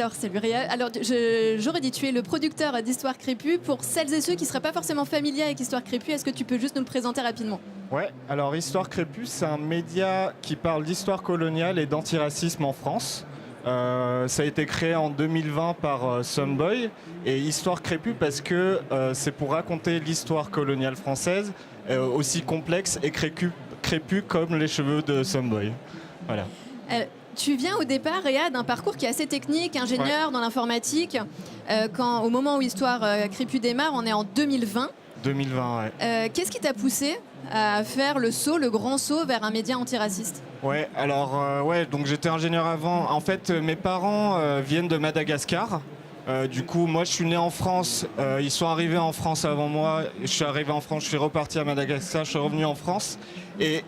Alors, salut Réa. Alors, j'aurais dit, tu es le producteur d'Histoire Crépue. Pour celles et ceux qui ne seraient pas forcément familiers avec Histoire Crépue, est-ce que tu peux juste nous le présenter rapidement ? Ouais, alors Histoire Crépue, c'est un média qui parle d'histoire coloniale et d'antiracisme en France. Ça a été créé en 2020 par Sunboy. Et Histoire Crépue parce que c'est pour raconter l'histoire coloniale française, aussi complexe et crépue comme les cheveux de Sunboy. Voilà. Tu viens au départ, Réa, d'un parcours qui est assez technique, ingénieur dans l'informatique. Au moment où Histoire Crépue démarre, on est en 2020. 2020, ouais. Qu'est-ce qui t'a poussé à faire le grand saut vers un média antiraciste ? Ouais, alors donc j'étais ingénieur avant. En fait, mes parents viennent de Madagascar. Du coup, moi, je suis né en France. Ils sont arrivés en France avant moi. Je suis arrivé en France, je suis reparti à Madagascar, je suis revenu en France. Et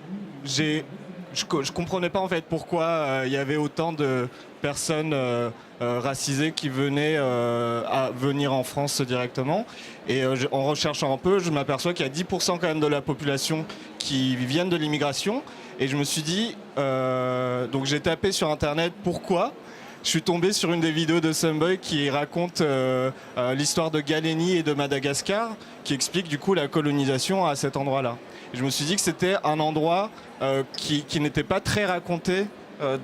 je comprenais pas en fait pourquoi il y avait autant de personnes racisées qui venaient à venir en France directement. Et en recherchant un peu, je m'aperçois qu'il y a 10% quand même de la population qui viennent de l'immigration. Et je me suis dit, donc j'ai tapé sur internet pourquoi. Je suis tombé sur une des vidéos de Sunboy qui raconte l'histoire de Galénie et de Madagascar, qui explique du coup la colonisation à cet endroit-là. Et je me suis dit que c'était un endroit qui n'était pas très raconté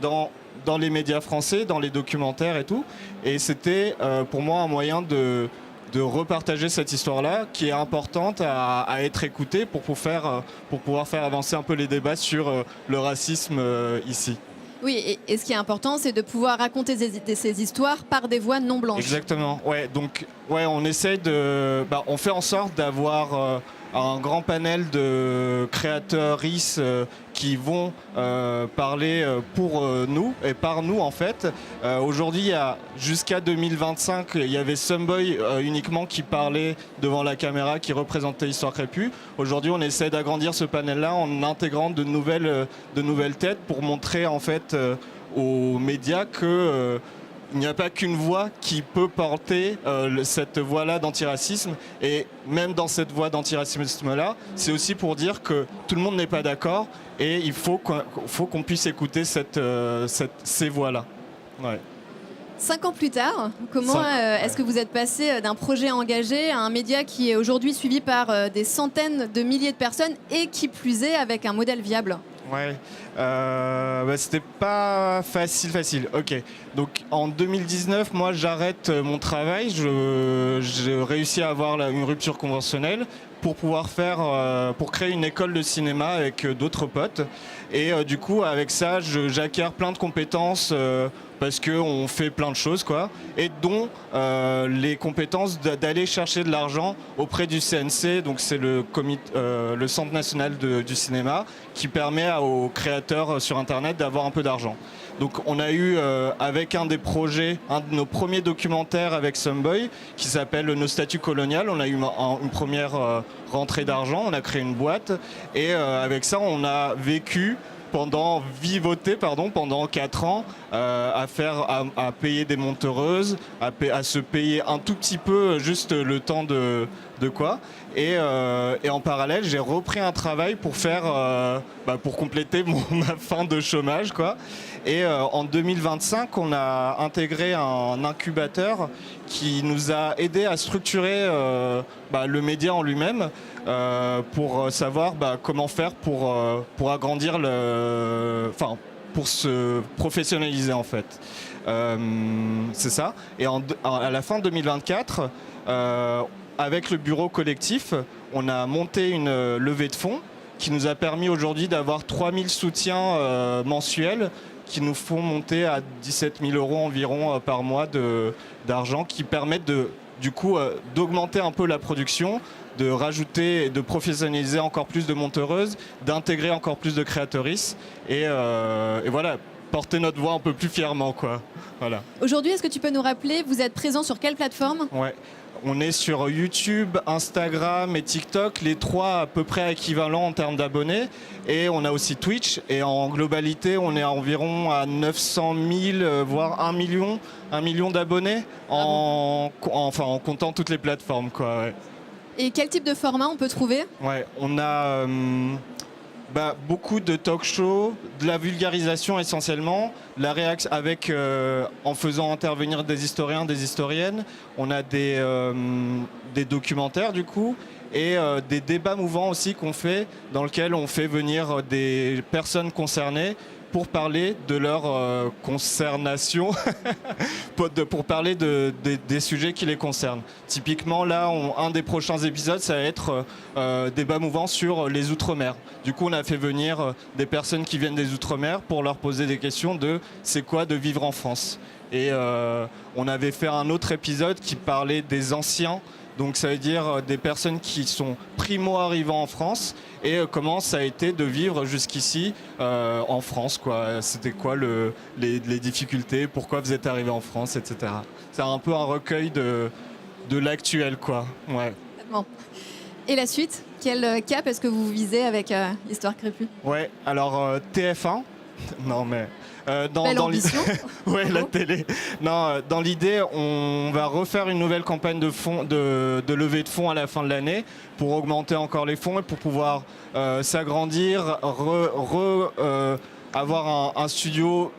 dans les médias français, dans les documentaires et tout. Et c'était pour moi un moyen de repartager cette histoire-là, qui est importante à être écoutée pour pouvoir faire avancer un peu les débats sur le racisme ici. Oui, et ce qui est important, c'est de pouvoir raconter ces histoires par des voix non blanches. Exactement. Ouais, donc on essaye on fait en sorte d'avoir un grand panel de créatrices qui vont parler pour nous et par nous en fait. Aujourd'hui, jusqu'à 2025, il y avait Sunboy uniquement qui parlait devant la caméra, qui représentait Histoire Crépue. Aujourd'hui, on essaie d'agrandir ce panel-là en intégrant de nouvelles têtes pour montrer en fait aux médias que il n'y a pas qu'une voix qui peut porter cette voix-là d'antiracisme. Et même dans cette voix d'antiracisme-là, c'est aussi pour dire que tout le monde n'est pas d'accord et il faut qu'on puisse écouter ces voix-là. Ouais. 5 ans plus tard, comment est-ce que vous êtes passé d'un projet engagé à un média qui est aujourd'hui suivi par des centaines de milliers de personnes et qui plus est avec un modèle viable ? Ouais, c'était pas facile. Ok, donc en 2019, moi j'arrête mon travail, j'ai réussi à avoir une rupture conventionnelle pour pouvoir pour créer une école de cinéma avec d'autres potes. Et du coup, avec ça, j'acquiers plein de compétences parce qu'on fait plein de choses, quoi. Et dont les compétences d'aller chercher de l'argent auprès du CNC, donc c'est le Centre national du cinéma, qui permet aux créateurs sur Internet d'avoir un peu d'argent. Donc on a eu, avec un de nos premiers documentaires avec Sunboy, qui s'appelle Nos statuts coloniales, on a eu une première rentrée d'argent, on a créé une boîte, et avec ça on a vivoté pendant 4 ans à payer des monteuses, à se payer un tout petit peu juste le temps de quoi. Et en parallèle, j'ai repris un travail pour pour compléter ma fin de chômage, quoi. Et en 2025, on a intégré un incubateur qui nous a aidé à structurer le média en lui-même pour savoir comment faire pour agrandir pour se professionnaliser en fait. C'est ça. Et à la fin 2024, avec le bureau collectif, on a monté une levée de fonds qui nous a permis aujourd'hui d'avoir 3000 soutiens mensuels qui nous font monter à 17 000 € environ par mois d'argent, qui permettent d'augmenter un peu la production, de rajouter et de professionnaliser encore plus de monteuses, d'intégrer encore plus de créatrices et voilà, porter notre voix un peu plus fièrement, quoi. Voilà. Aujourd'hui, est-ce que tu peux nous rappeler, vous êtes présent sur quelle plateforme ? Ouais. On est sur YouTube, Instagram et TikTok, les trois à peu près équivalents en termes d'abonnés. Et on a aussi Twitch. Et en globalité, on est environ à 900 000, voire 1 million d'abonnés en comptant toutes les plateformes, quoi. Ouais. Et quel type de format on peut trouver ? Ouais, on a Beaucoup de talk shows, de la vulgarisation essentiellement, en faisant intervenir des historiens, des historiennes. On a des documentaires du coup et des débats mouvants aussi qu'on fait, dans lesquels on fait venir des personnes concernées pour parler de leur concernation, pour parler des sujets qui les concernent. Typiquement, là, un des prochains épisodes, ça va être débat mouvant sur les Outre-mer. Du coup, on a fait venir des personnes qui viennent des Outre-mer pour leur poser des questions de c'est quoi de vivre en France. Et on avait fait un autre épisode qui parlait des anciens. Donc ça veut dire des personnes qui sont primo-arrivants en France et comment ça a été de vivre jusqu'ici en France, quoi. C'était quoi les difficultés, pourquoi vous êtes arrivé en France, etc. C'est un peu un recueil de l'actuel, quoi. Ouais. Bon. Et la suite, quel cap est-ce que vous visez avec Histoire Crépue ? Ouais, alors TF1, non mais... Belle ambition. Ouais, la télé. Non, dans l'idée, on va refaire une nouvelle campagne de levée de fonds à la fin de l'année pour augmenter encore les fonds et pour pouvoir s'agrandir, avoir un studio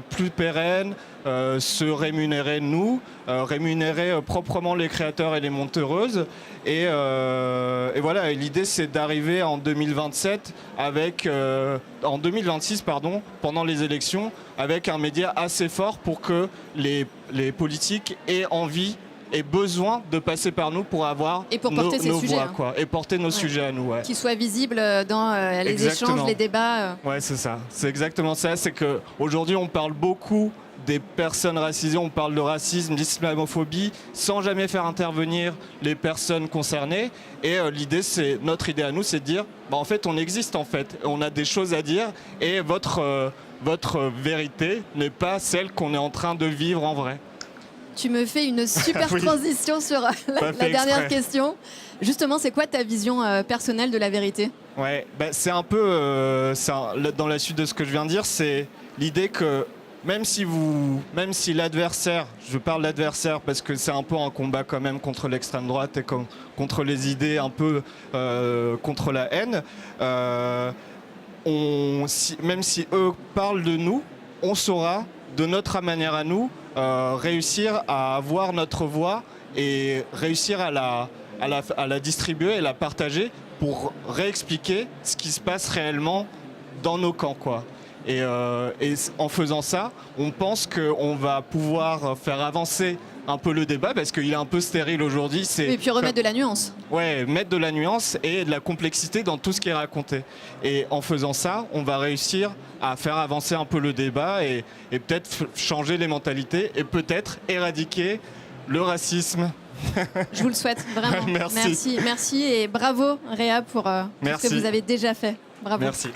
plus pérenne, se rémunérer nous, rémunérer proprement les créateurs et les monteuses. Et voilà, l'idée c'est d'arriver en 2027 en 2026 pardon, pendant les élections, avec un média assez fort pour que les politiques aient envie et besoin de passer par nous pour avoir et pour porter nos sujets, voix, hein. quoi, et porter nos sujets à nous. Ouais. Qui soient visibles dans les échanges, les débats. Ouais, c'est ça. C'est exactement ça. C'est qu'aujourd'hui, on parle beaucoup des personnes racisées, on parle de racisme, d'islamophobie, sans jamais faire intervenir les personnes concernées. Et notre idée à nous, c'est de dire, en fait, on existe en fait. On a des choses à dire et votre vérité n'est pas celle qu'on est en train de vivre en vrai. Tu me fais une super Oui. transition sur la dernière question. Justement, c'est quoi ta vision personnelle de la vérité ? Ouais, c'est un peu dans la suite de ce que je viens de dire, c'est l'idée que même si l'adversaire, je parle d'adversaire parce que c'est un peu un combat quand même contre l'extrême droite et contre les idées un peu contre la haine, même si eux parlent de nous, on saura de notre manière à nous réussir à avoir notre voix et réussir à la distribuer et la partager pour réexpliquer ce qui se passe réellement dans nos camps, quoi. Et en faisant ça, on pense qu'on va pouvoir faire avancer un peu le débat parce qu'il est un peu stérile aujourd'hui. Et puis remettre de la nuance. Ouais, mettre de la nuance et de la complexité dans tout ce qui est raconté. Et en faisant ça, on va réussir à faire avancer un peu le débat et peut-être changer les mentalités et peut-être éradiquer le racisme. Je vous le souhaite, vraiment. Merci. Merci et bravo Réa pour tout ce que vous avez déjà fait. Bravo. Merci.